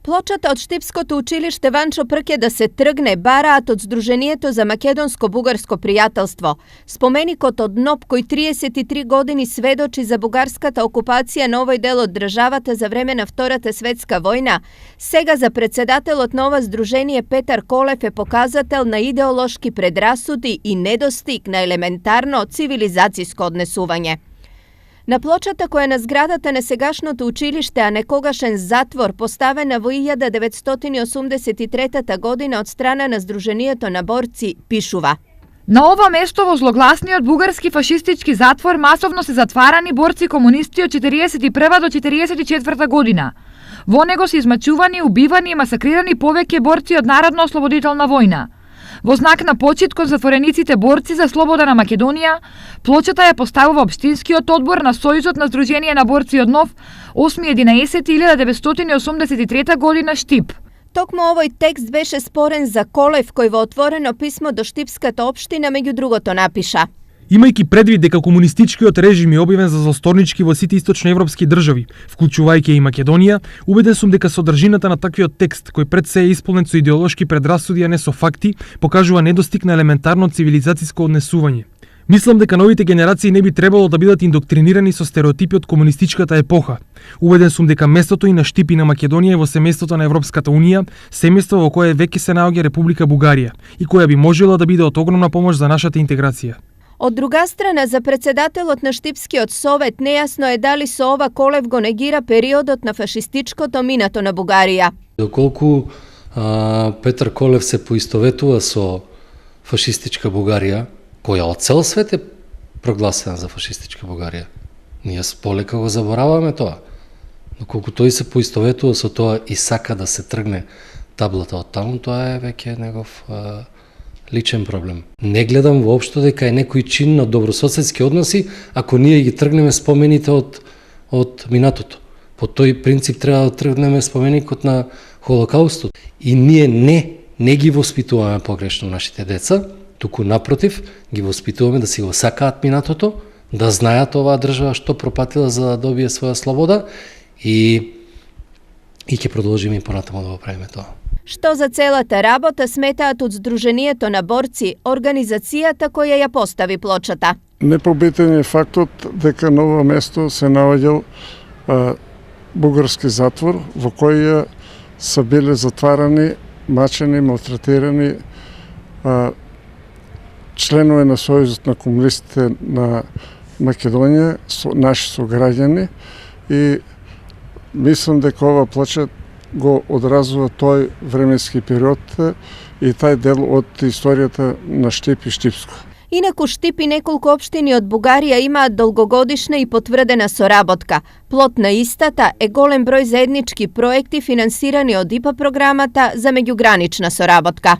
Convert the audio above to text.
Плочата од Штипското училиште Ванчо Прке да се тргне бараат од Сдруженијето за македонско-бугарско пријателство. Споменикот од НОП кој 33 години сведочи за бугарската окупација на овој дел од државата за време на Втората светска војна, сега за председателот на ова здружение Петар Колев е показател на идеолошки предрасуди и недостиг на елементарно цивилизацијско однесување. На плочата која е на зградата на сегашното училиште, а некогашен затвор, поставена во 1983 година од страна на Здруженијето на борци, пишува: На ова место во злогласниот бугарски фашистички затвор масовно се затварани борци комунисти од 41 до 44 година. Во него се измачувани, убивани и масакрирани повеќе борци од Народно-ослободителна војна. Во знак на почит кон затворениците борци за слобода на Македонија, плочата ја поставува Општинскиот одбор на Сојузот на Здружение на борци од НОВ 8.11.1983 година Штип. Токму овој текст беше спорен за Колев, кој во отворено писмо до Штипската општина меѓу другото напиша: Имајќи предвид дека комунистичкиот режим е објавен за злосторнички во сите источноевропски држави, вклучувајќи и Македонија, убеден сум дека содржината на таквиот текст, кој пред се е исполнет со идеолошки предрасуди, а не со факти, покажува недостиг на елементарно цивилизацијско однесување. Мислам дека новите генерации не би требало да бидат индоктринирани со стереотипи од комунистичката епоха. Убеден сум дека местото и на Штип и на Македонија е во семејството на Европската Унија, семејство во кое веќе се наоѓа Република Бугарија и која би можела да биде од огромна помош за нашата интеграција. Од друга страна, за председателот на Штипскиот совет нејасно е дали со ова Колев го негира периодот на фашистичкото минато на Бугарија. Доколку Петар Колев се поистоветува со фашистичка Бугарија, која од цел свет е прогласена за фашистичка Бугарија, ние полека го забораваме тоа. Доколку тој се поистоветува со тоа и сака да се тргне таблата од таму, тоа е веќе негов личен проблем. Не гледам воопшто дека е некој чин на добрососедски односи ако ние ги тргнеме спомените од минатото. По тој принцип треба да тргнеме споменикот на Холокаустот. И ние не ги воспитуваме погрешно нашите деца, туку напротив, ги воспитуваме да си го сакаат минатото, да знаат оваа држава што пропатила за да добие своја слобода и ќе продолжиме и понатаму да го правиме тоа. Што за целата работа сметаат од Здруженијето на борци, организацијата која ја постави плочата? Непобитен е фактот дека на ова место се наоѓал бугарски затвор во кој се биле затварани, мачени, малтретирани членови на Сојузот на комунистите на Македонија, наши сограѓани, и мислам дека ова плоча го одразува тој временски период и тај дел од историјата на Штип и Штипско. Инаку Штип и неколку општини од Бугарија имаат долгогодишна и потврдена соработка. Плод на истата е голем број заеднички проекти финансирани од ИПА програмата за меѓугранична соработка.